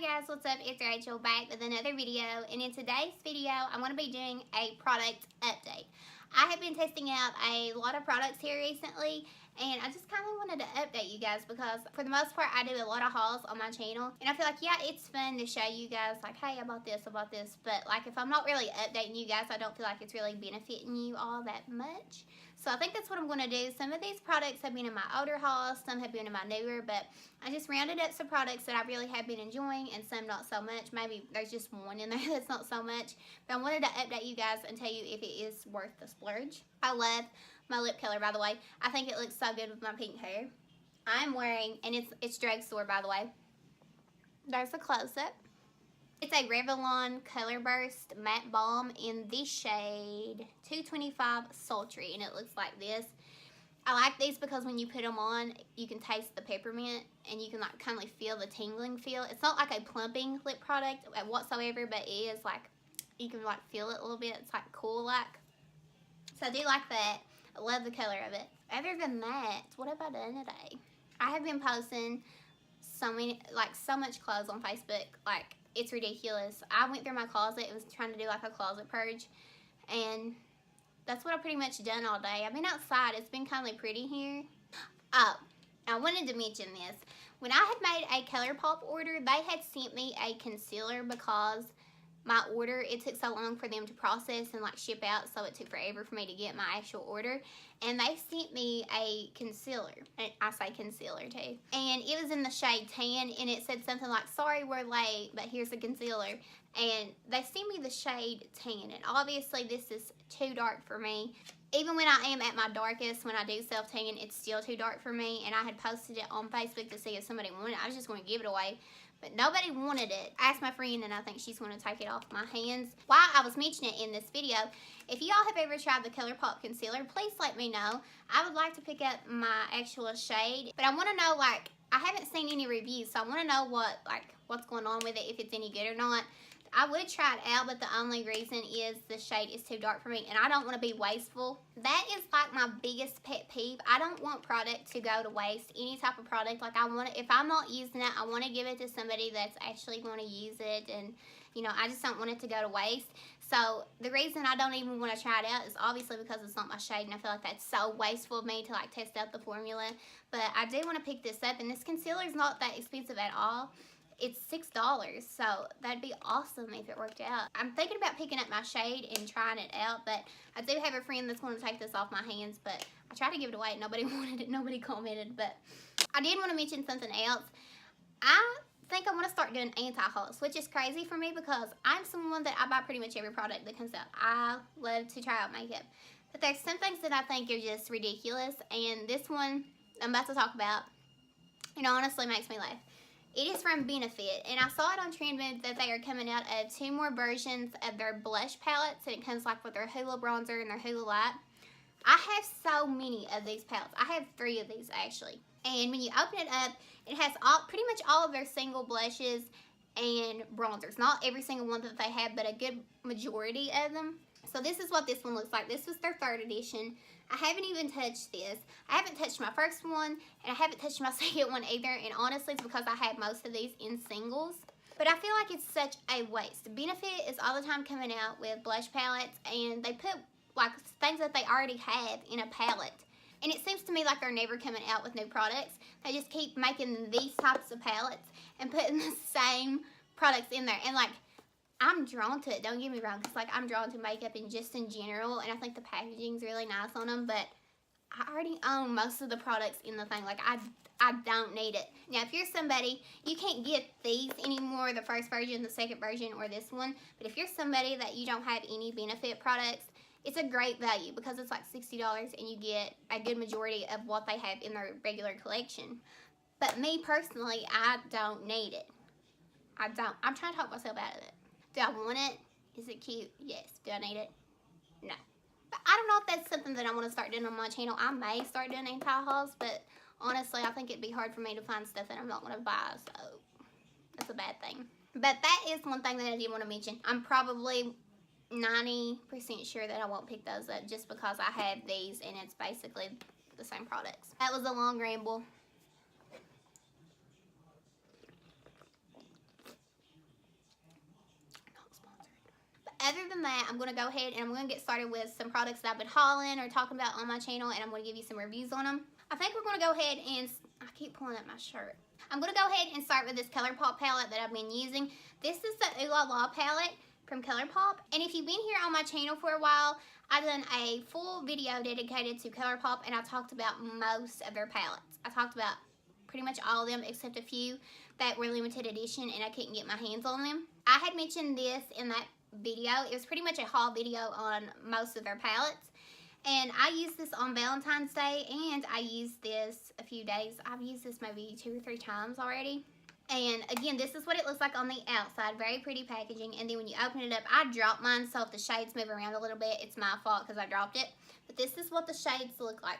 guys, what's up? It's Rachel back with another video, and in today's video I'm going to be doing a product update. I have been testing out a lot of products here recently, and I just kind of wanted to update you guys because for the most part I do a lot of hauls on my channel, and I feel like, yeah, it's fun to show you guys like, hey, I bought this, but like if I'm not really updating you guys, I don't feel like it's really benefiting you all that much. So I think that's what I'm going to do. Some of these products have been in my older hauls, some have been in my newer, but I just rounded up some products that I really have been enjoying and some not so much. Maybe there's just one in there that's not so much. But I wanted to update you guys and tell you if it is worth the splurge. I love my lip color, by the way. I think it looks so good with my pink hair. I'm wearing, and it's drugstore, by the way. There's a close-up. It's a Revlon Color Burst Matte Balm in the shade 225 Sultry, and it looks like this. I like these because when you put them on, you can taste the peppermint, and you can like kind of feel the tingling feel. It's not like a plumping lip product whatsoever, but it is like, you can like feel it a little bit. It's like cool like. So I do like that. I love the color of it. Other than that, what have I done today? I have been posting so much clothes on Facebook, like, it's ridiculous. I went through my closet and was trying to do like a closet purge, and that's what I've pretty much done all day. I've been outside. It's been kind of pretty here. Oh, I wanted to mention this. When I had made a ColourPop order, they had sent me a concealer because my order, it took so long for them to process and like ship out, so it took forever for me to get my actual order. And they sent me a concealer. I say concealer too. And it was in the shade tan, and it said something like, sorry we're late, but here's the concealer. And they sent me the shade tan, and obviously this is too dark for me. Even when I am at my darkest, when I do self-tan, it's still too dark for me. And I had posted it on Facebook to see if somebody wanted it. I was just going to give it away, but nobody wanted it. I asked my friend, and I think she's going to take it off my hands. While I was mentioning it in this video, if y'all have ever tried the ColourPop concealer, please let me know. I would like to pick up my actual shade, but I want to know, like, I haven't seen any reviews, so I want to know what's going on with it, if it's any good or not. I would try it out, but the only reason is the shade is too dark for me, and I don't want to be wasteful. That is like my biggest pet peeve. I don't want product to go to waste. Any type of product, like, I want to, if I'm not using it, I want to give it to somebody that's actually going to use it, and you know, I just don't want it to go to waste. So the reason I don't even want to try it out is obviously because it's not my shade, and I feel like that's so wasteful of me to like test out the formula. But I do want to pick this up, and this concealer is not that expensive at all. It's $6, so that'd be awesome if it worked out. I'm thinking about picking up my shade and trying it out, but I do have a friend that's going to take this off my hands, but I tried to give it away. Nobody wanted it. Nobody commented, but I did want to mention something else. I think I want to start doing anti-hauls, which is crazy for me because I'm someone that I buy pretty much every product that comes out. I love to try out makeup, but there's some things that I think are just ridiculous, and this one I'm about to talk about, you know, honestly makes me laugh. It is from Benefit, and I saw it on Trendmood that they are coming out of 2 more versions of their blush palettes, and it comes like with their Hoola bronzer and their Hoola light. I have so many of these palettes. I have 3 of these actually, and when you open it up, it has pretty much all of their single blushes and bronzers. Not every single one that they have, but a good majority of them. So this is what this one looks like. This was their 3rd edition. I haven't even touched this. I haven't touched my first one, and I haven't touched my second one either, and honestly it's because I had most of these in singles. But I feel like it's such a waste. Benefit is all the time coming out with blush palettes, and they put like things that they already have in a palette. And it seems to me like they're never coming out with new products. They just keep making these types of palettes and putting the same products in there. And like, I'm drawn to it, don't get me wrong, because like, I'm drawn to makeup and just in general, and I think the packaging's really nice on them, but I already own most of the products in the thing. Like, I don't need it. Now, if you're somebody, you can't get these anymore, the first version, the second version, or this one, but if you're somebody that you don't have any Benefit products, it's a great value because it's like $60 and you get a good majority of what they have in their regular collection. But me personally, I don't need it. I don't. I'm trying to talk myself out of it. Do I want it? Is it cute? Yes. Do I need it? No. But I don't know if that's something that I want to start doing on my channel. I may start doing anti-hauls, but honestly, I think it'd be hard for me to find stuff that I'm not going to buy, so that's a bad thing. But that is one thing that I did want to mention. I'm probably 90% sure that I won't pick those up just because I have these and it's basically the same products. That was a long ramble. other than that, I'm going to go ahead and I'm going to get started with some products that I've been hauling or talking about on my channel, and I'm going to give you some reviews on them. I think we're going to go ahead and, I keep pulling up my shirt. I'm going to go ahead and start with this ColourPop palette that I've been using. This is the Ooh La La palette from ColourPop. And if you've been here on my channel for a while, I've done a full video dedicated to ColourPop, and I talked about most of their palettes. I talked about pretty much all of them except a few that were limited edition and I couldn't get my hands on them. I had mentioned this in that video. It was pretty much a haul video on most of their palettes. And I used this on Valentine's Day, and I used this a few days. I've used this maybe 2 or 3 times already. And again, this is what it looks like on the outside. Very pretty packaging. And then when you open it up, I dropped mine, so if the shades move around a little bit, it's my fault because I dropped it. But this is what the shades look like.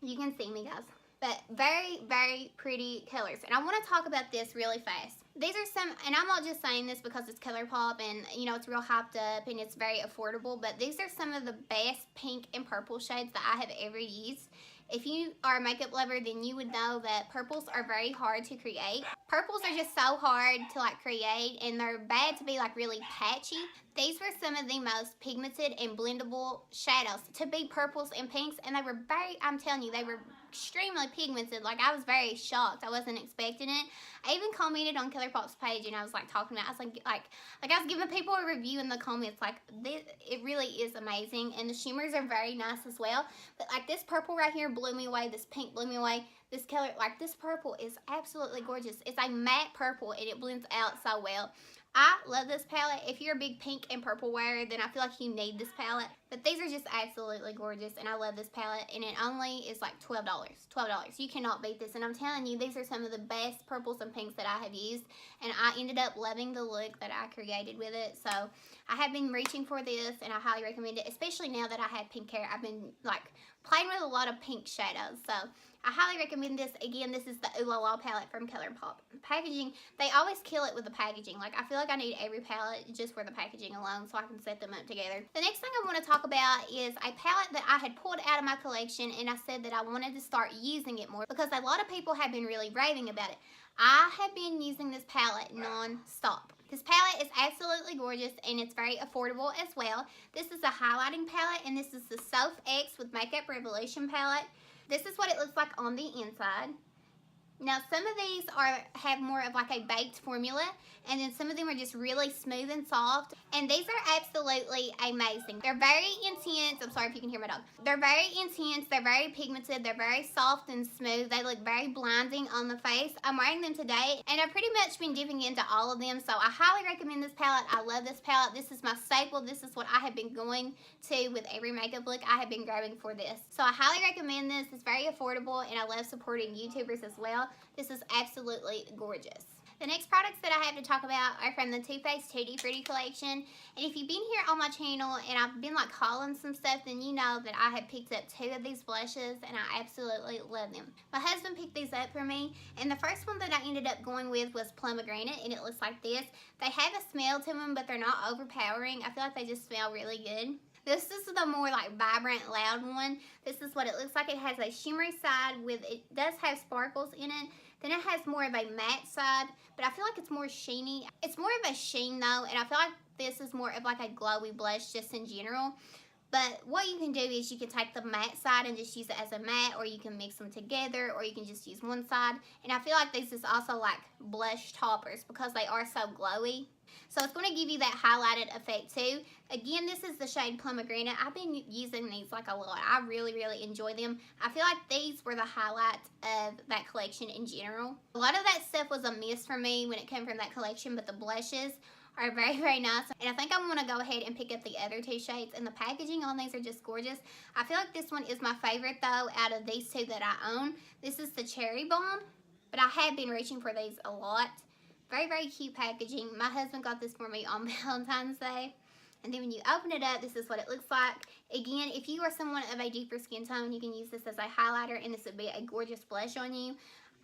You can see me, guys. But very, very pretty colors. And I want to talk about this really fast. These are some, and I'm not just saying this because it's ColourPop and, you know, it's real hyped up and it's very affordable, but these are some of the best pink and purple shades that I have ever used. If you are a makeup lover, then you would know that purples are very hard to create. Purples are just so hard to like create, and they're bad to be like really patchy. These were some of the most pigmented and blendable shadows to be purples and pinks, and they were very, I'm telling you, they were extremely pigmented. Like, I was very shocked. I wasn't expecting it. I even commented on ColourPop's page, and I was like talking about, I was like I was giving people a review in the comments, like, this, it really is amazing, and the shimmers are very nice as well. But like this purple right here blew me away, this pink blew me away. This color, like this purple is absolutely gorgeous. It's a matte purple and it blends out so well. I love this palette. If you're a big pink and purple wearer, then I feel like you need this palette. But these are just absolutely gorgeous, and I love this palette, and it only is like $12. $12. You cannot beat this, and I'm telling you, these are some of the best purples and pinks that I have used, and I ended up loving the look that I created with it. So I have been reaching for this, and I highly recommend it, especially now that I have pink hair. I've been like playing with a lot of pink shadows, so I highly recommend this. Again, this is the Ooh La La palette from ColourPop. Packaging, they always kill it with the packaging. Like, I feel like I need every palette just for the packaging alone so I can set them up together. The next thing I want to talk about is a palette that I had pulled out of my collection, and I said that I wanted to start using it more because a lot of people have been really raving about it. I have been using this palette non-stop. This palette is absolutely gorgeous, and it's very affordable as well. This is a highlighting palette, and this is the Soph X with Makeup Revolution palette. This is what it looks like on the inside. Now, some of these have more of like a baked formula, and then some of them are just really smooth and soft, and these are absolutely amazing. They're very intense. I'm sorry if you can hear my dog. They're very intense. They're very pigmented. They're very soft and smooth. They look very blinding on the face. I'm wearing them today, and I've pretty much been dipping into all of them, so I highly recommend this palette. I love this palette. This is my staple. This is what I have been going to with every makeup look. I have been grabbing for this. So I highly recommend this. It's very affordable, and I love supporting YouTubers as well. This is absolutely gorgeous. The next products that I have to talk about are from the Too Faced Tutti Frutti collection. And if you've been here on my channel and I've been like hauling some stuff, then you know that I have picked up 2 of these blushes, and I absolutely love them. My husband picked these up for me, and the first one that I ended up going with was Pomegranate, and it looks like this. They have a smell to them, but they're not overpowering. I feel like they just smell really good. This is the more like vibrant, loud one. This is what it looks like. It has a shimmery side it does have sparkles in it. Then it has more of a matte side, but I feel like it's more sheeny. It's more of a sheen though, and I feel like this is more of like a glowy blush just in general. But what you can do is you can take the matte side and just use it as a matte, or you can mix them together, or you can just use one side. And I feel like this is also like blush toppers because they are so glowy. So it's going to give you that highlighted effect too. Again, this is the shade Pomegranate. I've been using these like a lot. I really, really enjoy them. I feel like these were the highlights of that collection in general. A lot of that stuff was a miss for me when it came from that collection, but the blushes are very, very nice. And I think I'm going to go ahead and pick up the other 2 shades, and the packaging on these are just gorgeous. I feel like this one is my favorite though out of these 2 that I own. This is the Cherry Bomb, but I have been reaching for these a lot. Very, very cute packaging. My husband got this for me on Valentine's Day. And then when you open it up, this is what it looks like. Again, if you are someone of a deeper skin tone, you can use this as a highlighter, and this would be a gorgeous blush on you.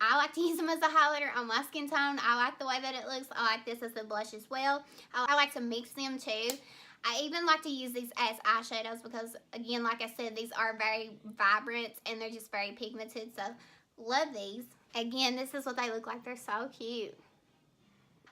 I like to use them as a highlighter on my skin tone. I like the way that it looks. I like this as a blush as well. I like to mix them too. I even like to use these as eyeshadows because, again, like I said, these are very vibrant and they're just very pigmented. So, love these. Again, this is what they look like. They're so cute.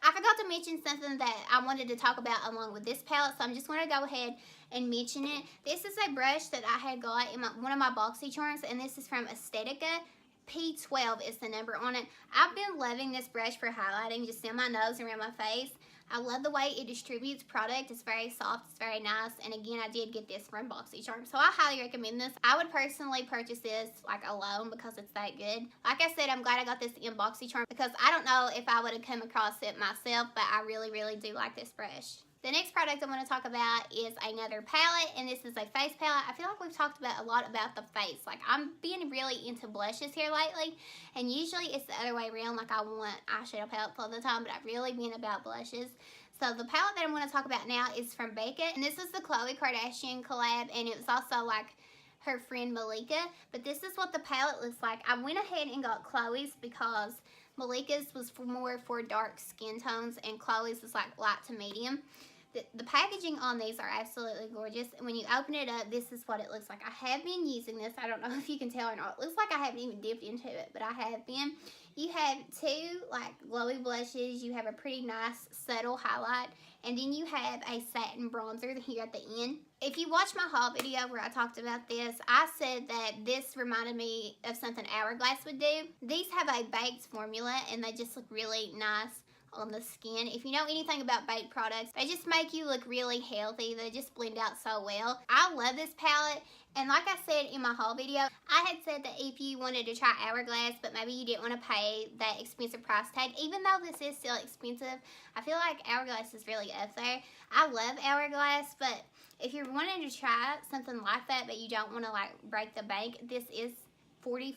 I forgot to mention something that I wanted to talk about along with this palette, so I'm just going to go ahead and mention it. This is a brush that I had got in one of my BoxyCharms, and this is from Estetica. P12 is the number on it. I've been loving this brush for highlighting just in my nose and around my face. I love the way it distributes product. It's very soft, it's very nice, and again, I did get this from BoxyCharm, so I highly recommend this. I would personally purchase this like alone because it's that good. Like I said, I'm glad I got this in BoxyCharm because I don't know if I would have come across it myself, but I really, really do like this brush. The next product I want to talk about is another palette, and this is a face palette. I feel like we've talked about a lot about the face. Like, I'm being really into blushes here lately, and usually it's the other way around. Like, I want eyeshadow palettes all the time, but I've really been about blushes. So the palette that I'm going to talk about now is from Becca, and this is the Khloe Kardashian collab, and it was also like her friend Malika, but this is what the palette looks like. I went ahead and got Khloe's because Malika's was more for dark skin tones, and Khloe's was like light to medium. The packaging on these are absolutely gorgeous. And when you open it up, this is what it looks like. I have been using this. I don't know if you can tell or not. It looks like I haven't even dipped into it, but I have been. You have two like glowy blushes. You have a pretty nice subtle highlight. And then you have a satin bronzer here at the end. If you watched my haul video where I talked about this, I said that this reminded me of something Hourglass would do. These have a baked formula, and they just look really nice on the skin. If you know anything about baked products, they just make you look really healthy. They just blend out so well. I love this palette, and like I said in my haul video, I had said that if you wanted to try Hourglass, but maybe you didn't want to pay that expensive price tag, even though this is still expensive, I feel like Hourglass is really up there. I love Hourglass, but if you're wanting to try something like that, but you don't want to like break the bank, this is $45.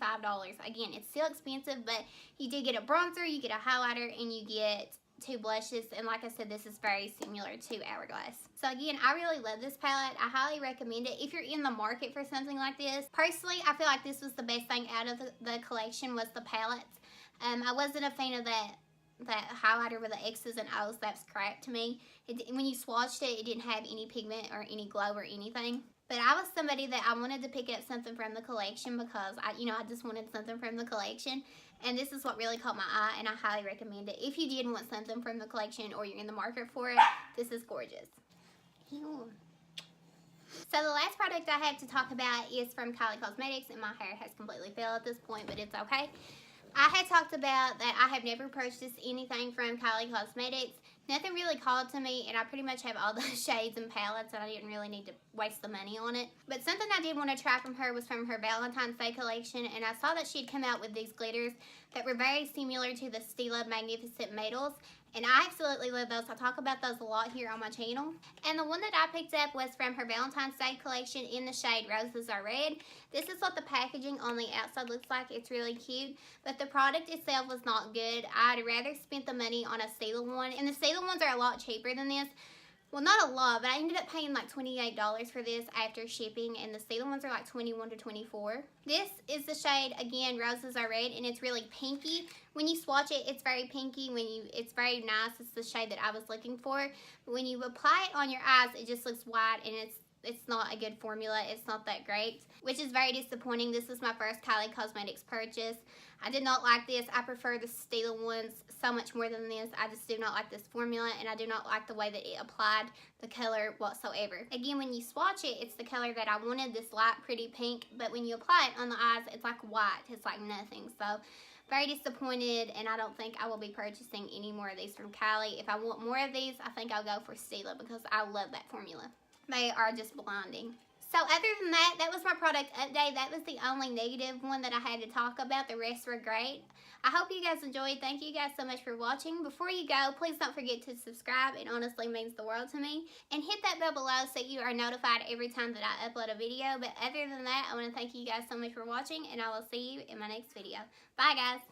Again, it's still expensive, but you do get a bronzer, you get a highlighter, and you get two blushes. And like I said, this is very similar to Hourglass. So again, I really love this palette. I highly recommend it if you're in the market for something like this. Personally, I feel like this was the best thing out of the collection was the palettes. I wasn't a fan of that highlighter with the X's and O's. That's crap to me. When you swatched it, it didn't have any pigment or any glow or anything. But I was somebody that I wanted to pick up something from the collection because I just wanted something from the collection. And this is what really caught my eye, and I highly recommend it. If you did want something from the collection or you're in the market for it, this is gorgeous. Ew. So the last product I have to talk about is from Kylie Cosmetics, and my hair has completely fell at this point, but it's okay. I had talked about that I have never purchased anything from Kylie Cosmetics. Nothing really called to me, and I pretty much have all the shades and palettes, and I didn't really need to waste the money on it. But something I did want to try from her was from her Valentine's Day collection, and I saw that she'd come out with these glitters that were very similar to the Stila Magnificent Metals, and I absolutely love those. I talk about those a lot here on my channel. And the one that I picked up was from her Valentine's Day collection in the shade Roses Are Red. This is what the packaging on the outside looks like. It's really cute, but the product itself was not good. I'd rather spent the money on a Stila one, and the Stila ones are a lot cheaper than this. Well, not a lot, but I ended up paying like $28 for this after shipping, and the Stila ones are like $21 to $24. This is the shade, again, Roses Are Red, and it's really pinky. When you swatch it, it's very pinky. It's very nice. It's the shade that I was looking for. But when you apply it on your eyes, it just looks white, and it's not a good formula. It's not that great, which is very disappointing. This was my first Kylie Cosmetics purchase. I did not like this. I prefer the Stila ones so much more than this. I just do not like this formula, and I do not like the way that it applied the color whatsoever. Again, when you swatch it, it's the color that I wanted, this light pretty pink, but when you apply it on the eyes, it's like white. It's like nothing. So very disappointed, and I don't think I will be purchasing any more of these from Kylie. If I want more of these, I think I'll go for Stila because I love that formula. They are just blinding. So other than that, that was my product update. That was the only negative one that I had to talk about. The rest were great. I hope you guys enjoyed. Thank you guys so much for watching. Before you go, please don't forget to subscribe. It honestly means the world to me. And hit that bell below so you are notified every time that I upload a video. But other than that, I want to thank you guys so much for watching, and I will see you in my next video. Bye, guys.